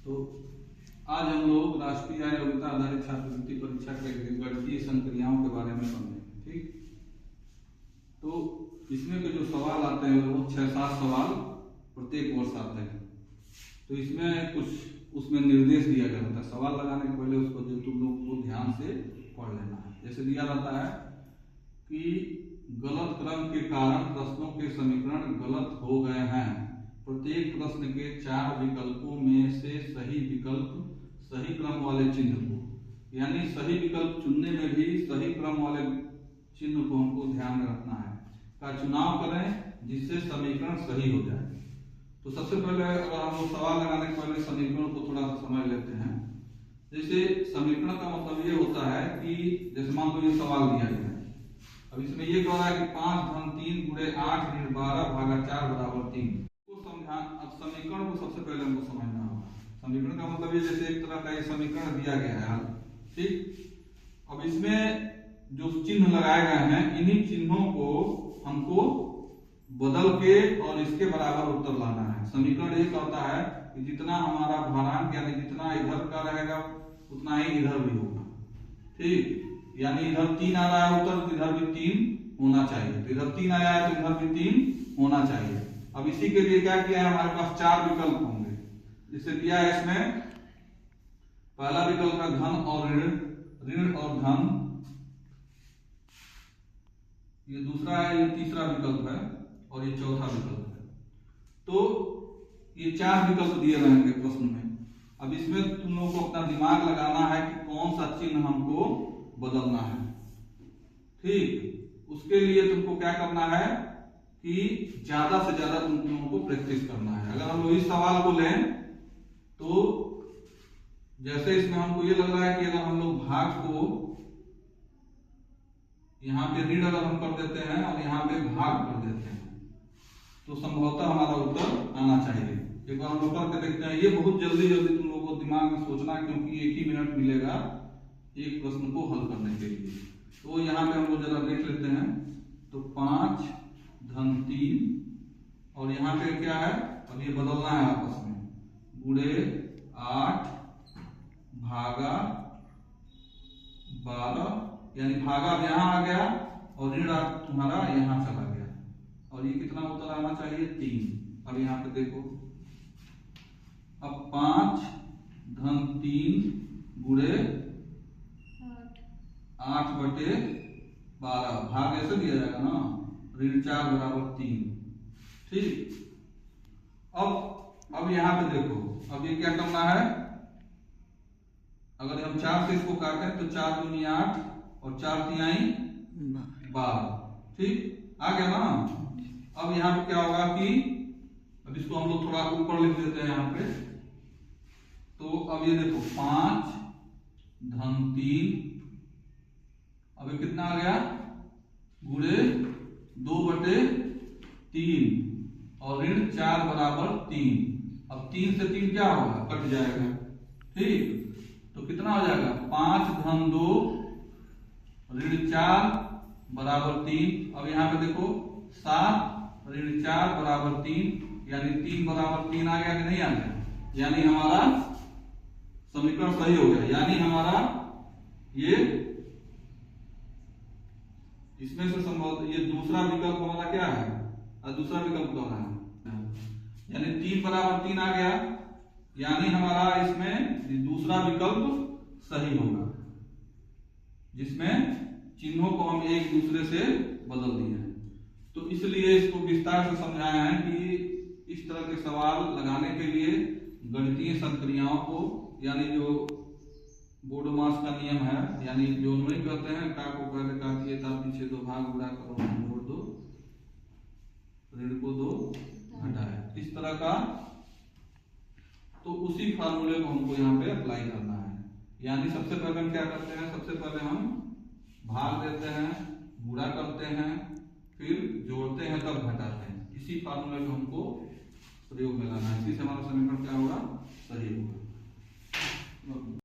तो आज हम लोग राष्ट्रीय आय योग्यता आधारित छात्रवृत्ति परीक्षा के गणितीय संक्रियाओं के बारे में समझेंगे। ठीक, तो इसमें के जो सवाल आते हैं वो 6-7 सवाल प्रत्येक वर्ष आते हैं। तो इसमें कुछ उसमें निर्देश दिया गया होता है। सवाल लगाने के पहले उसको जो तुम लोग को ध्यान से पढ़ लेना है। जैसे दिया रहता है कि गलत क्रम के कारण प्रश्नों के समीकरण गलत हो गए हैं। प्रत्येक प्रश्न के 4 विकल्पों में से सही विकल्प सही क्रम वाले चिन्ह को, यानी सही विकल्प चुनने में भी सही क्रम वाले चिन्ह को हमको ध्यान में रखना है, का चुनाव करें जिससे समीकरण सही हो जाए। तो सबसे पहले अगर हम लोग सवाल लगाने के पहले समीकरण को थोड़ा सा समझ लेते हैं। जैसे समीकरण का मतलब ये होता है कि जैसे मान लो ये सवाल दिया गया है, अब इसमें ये कह रहा है कि 5-3 गुणे 8-12/4 = 3 को समझा। अब समीकरण को सबसे पहले हमको समझना होगा। समीकरण का मतलब ये जैसे एक तरह का ये समीकरण दिया गया है, ठीक। अब इसमें जो चिन्ह लगाए गए हैं, इन्हीं चिन्हों को हमको बदल के और इसके बराबर उत्तर लाना है। समीकरण ये कहता है कि जितना हमारा भारांक यानी जितना इधर का रहेगा उतना ही इधर भी होगा, ठीक। यानी इधर 3 आ रहा है उत्तर, तो इधर भी 3 होना चाहिए। तो इधर 3 आया है तो इधर भी 3 होना चाहिए। अब इसी के लिए क्या किया है, हमारे पास 4 विकल्प होंगे। जिससे दिया है इसमें पहला विकल्प है धन और ऋण, ऋण और धन, ये दूसरा है, ये तीसरा विकल्प है और ये चौथा विकल्प है। तो ये 4 विकल्प दिए रहेंगे प्रश्न में। अब इसमें तुम लोगों को अपना दिमाग लगाना है कि कौन सा चिन्ह हमको बदलना है, ठीक। उसके लिए तुमको क्या करना है कि ज्यादा से ज्यादा तुम लोगों को प्रैक्टिस करना है। अगर हम लोग इस सवाल को लें तो जैसे इसमें हमको ये लग रहा है कि अगर हम लोग भाग को यहाँ पे ऋण अगर हम कर देते हैं और यहाँ पे भाग कर देते हैं तो संभवतः हमारा उत्तर आना चाहिए। एक बार हम लोग करके देखते हैं। ये बहुत जल्दी जल्दी तुम लोगों को दिमाग में सोचना है, क्योंकि 1 ही मिनट मिलेगा एक प्रश्न को हल करने के लिए। तो यहाँ पे हम लोग जरा देख लेते हैं। तो 5-3 और यहाँ पे क्या है, अब ये बदलना है आपस में, गुणे 8/12, यानी भागा अब यहाँ आ गया और ऋण तुम्हारा यहाँ चला गया और ये कितना उत्तर आना चाहिए 3। अब यहाँ पे देखो, अब 5-3 गुणे 8/12, भाग ऐसे दिया जाएगा ना, ऋण 4 = 3, ठीक। अब यहाँ पे देखो, अब ये क्या करना है, अगर हम 4 से इसको काटें तो 4 दूनी 8 और 4 तिहाई 12, ठीक, आ गया ना। अब यहाँ पे क्या होगा कि अब इसको हम लोग थोड़ा ऊपर लिख देते हैं यहाँ पे। तो अब ये देखो 5-3, अब ये कितना आ गया, गुणे 2/3 और ऋण 4 = 3। अब 3 से 3 क्या होगा, कट जाएगा, ठीक। तो कितना हो जाएगा, 5-2 ऋण 4 = 3। अब यहाँ पे देखो 7 ऋण 4 = 3, यानी 3 = 3 आ गया कि नहीं आ गया, यानी हमारा समीकरण सही हो गया। यानी हमारा ये इसमें से संभव ये दूसरा विकल्प हमारा क्या है, दूसरा विकल्प क्या है, यानी 3 = 3 आ गया, यानी हमारा इसमें दूसरा विकल्प सही होगा, जिसमें चिन्हों को हम एक दूसरे से बदल दिए हैं। तो इसलिए इसको विस्तार से समझाया है कि इस तरह के सवाल लगाने के लिए गणितीय संक्रियाओं को, यानी जो बोडोमास का नियम है, यानी जो नहीं कहते हैं का को पहले काट दिए था, पीछे 2 भाग गुणा करो मोड़ दो, ऋण को 2 घटाए, इस तरह का। तो उसी फार्मूले को हमको यहाँ पे अप्लाई करना है। यानी सबसे पहले हम क्या करते हैं, सबसे पहले हम भाग देते हैं, गुणा करते हैं, फिर जोड़ते हैं, तब घटाते हैं। इसी फार्मूले को हमको प्रयोग में लाना है। इसी से हमारा समीकरण क्या होगा, सही होगा।